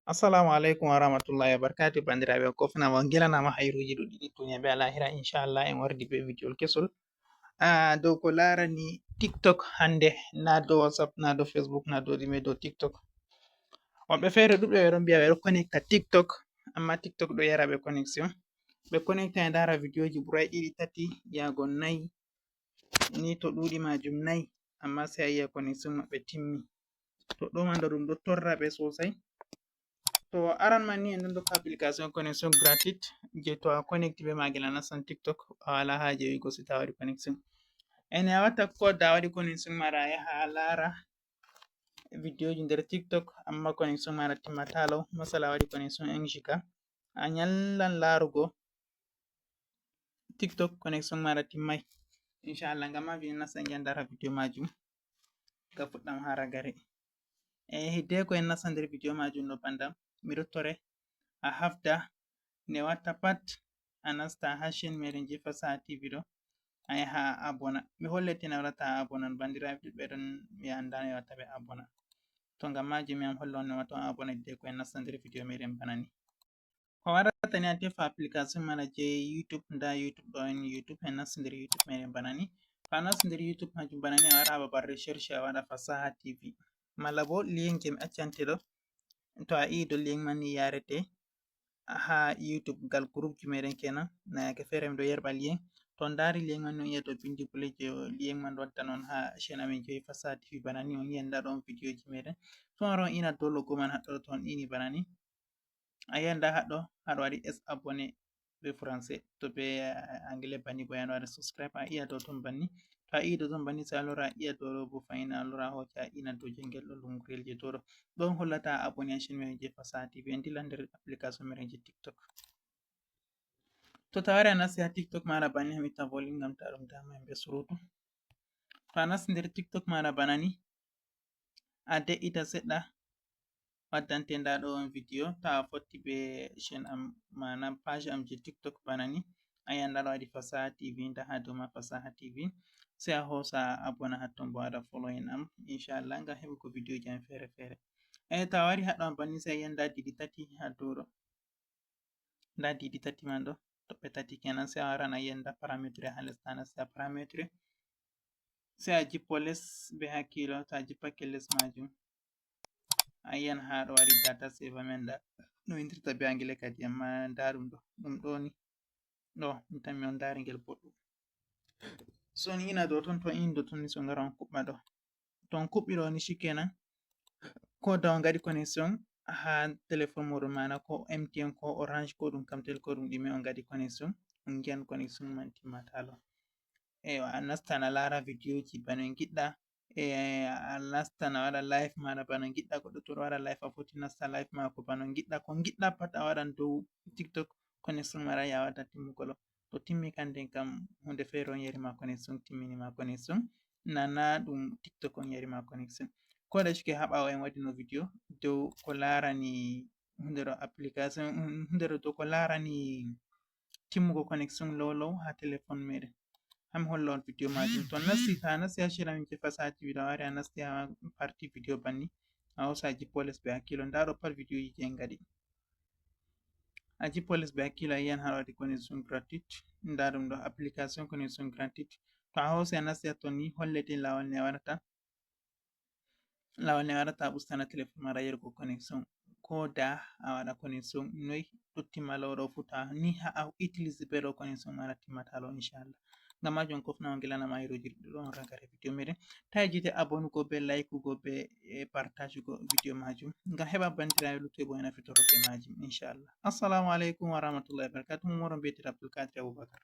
Assalamu alaikum warahmatullahi wabarakatuh. Bandiraɓe kofna mo gelanama hayruji ɗuɗɗi ɗiɗɗunya be alahira inchallah en wardi be video kesol dow ko larani tiktok hande, na dow whatsapp, na dow facebook, na dow ɗime, dow tiktok. Woɓɓe fere ɗuɓɓe ɓe ɗon mbiya ɓe ɗo connecta tiktok, amma tiktok ɗo yara ɓe connexion. Ɓe connecta e ndara videoji ɓurai ɗiɗi tati yago nayi ni, to ɗuɗi majum nayi, amma sai a yi'a connexion maɓɓe timmi. To ɗo man ɗum ɗo torra ɓe sosai. To aran man ni en ɗon dokka application connection gratuit je to a connecti be magel a nastan tiktok a wala haje wigo sai ta waɗi connection. Ene a watta ko da waɗi connection maɗa a yaha a lara videoji nder tiktok, amma connection maɗa timmata lau. Masala a waɗi connection enjika a nyallan larugo tiktok connection maɗa timmai inchallah. Ngam majum en nastan en ndara video majum ga fuɗɗam ha ragare. Hiddeko en nasta nder video majum no bandam miɗo tore a hafda ne watta pat a nasta ha chaîne meɗen je fasaha tv ɗo a yaha a abona. Mi hollete no waɗata a abona, bandiraɓe ɗuɗɓe ɗon mi anda no watta ɓe abona. To ngam majum mi am holla on no watta a abona hiddeko en nasta nder video meɗen bana ni. Ko waɗata ni a tefa application mana je youtube. Nda youtube ɗo en youtube en nasta nder youtube meɗen bana ni. To a nasti nder youtube majum bana ni a wara ha babal recherche a waɗa fasaha tv, malla bo link je mi accante ɗo. To a yi do link man ni yarete ha youtube gal group ji meɗen kenan, na yake fere mi ɗo yerɓa link. To on dari link man ni on yi'a dow bindi play je link man wadda non ha chaîne amin je fasaha tv bana ni. On yi'a nda ɗon video ji meɗen, to on wara on ina dow logo man haɗɗo. To on ini bana ni a yi'a nda haɗɗo waɗi s abonné be français, to be anglais banni bo yan waɗa subscribe. A iya dow ton banni, to a yi dow ton banni sai a lora a iya dow ɗo bo fahin a lora hoca a ina dow jengel ɗo lumgurel je to ɗo ɗon hollata a abonné ha chaîne meɗen je fasaha tv. En dilla nder application meɗen je tiktok. To tawari a nasti ha tiktok maɗa banni, mi itta volume ngam ta ɗum dama himɓe surutu. To a nasti nder tiktok maɗa bana ni a de'ita seɗɗa waddante nda ɗo on video. Ta a fotti be chaîne am mana page am je tiktok bana ni a yi'a nda ɗo waɗi fasaha tv, nda ha dow ma fasaha tv, sai a hosa a abona hatton bo waɗa following am inchallah ngam heɓugo video ji am fere fere. Ta a wari haɗɗo banni sai a yi'a nda didi tati ha dow ɗo, nda didi tati man ɗo toɓɓe tati kenan. Sai a waran a yi'a nda parametre ha les, ta a nasti ha parametre sai a jippo les be hakkilo. To a jippake les majum a yi'an ha ɗo waɗi data saver men, nda no windirta be anglais kadi, amma nda ɗum ɗo ni ɗo mi tammi on dari ngel boɗɗum. So on ina dow ton, to in dow ton ni so ngara on kuɓɓa ɗo. To on kuɓɓi ɗo ni shikenan, ko da on gaɗi connection ha telephone moɗon mana ko mtn ko orange ko ɗum kamtel ko ɗum ɗime on gaɗi connection, on giyan connection man timmata lau. A nastan a lara videoji bana on giɗɗa, a nastan a waɗa live maɗa bana on giɗɗa. Goɗɗo to ɗo waɗa live a foti nasta live mako bana on giɗɗa, ko giɗɗa pat a waɗan dow tiktok. Connection maɗa ya waɗa timmugo lau. To timmi kande kam hunde fere on yarima connection, timmini ma connection, nana ɗum tiktok on yarima connection. Ko da shike ha ɓawo en waɗino video dow ko larani hunde ɗo application, hunde ɗo dow ko larani timmugo connection low low ha telephone meɗen. Hami holla on video majum. To nasti ta nasti ha chaîne amin je fasaha tv ɗo, a wari a nasti ha partir video banni a hosa a jippo les be hakkilo. Nda ɗo pat video ji je en gaɗi, a jippo les be hakkilo a yi'an ha waɗi connection gratuit. Nda ɗum ɗo application connection gratuit. To a hosi a nasti ha ton ni hollete lawol ne a waɗata, lawol ne a waɗata a ustana telephone maɗa yarugo connection. Ko da a waɗa connection noi ɗo timma lau ɗo fu, ta ni ha a utilize be ɗo connection maɗa timmata lau inchallah. Ngam majum kofna on gelanama hayruji ɗuɗɗum on ragare video meɗen. Ta hejite abonugo be likugo be partajugo video majum ngam heɓa bandiraɓe luttuɓe bo ena fitoro be majum inchallah. Assalamu alaikum warahmatullahi wabarakatuh. Moron be Abdul Kadir Abubakar.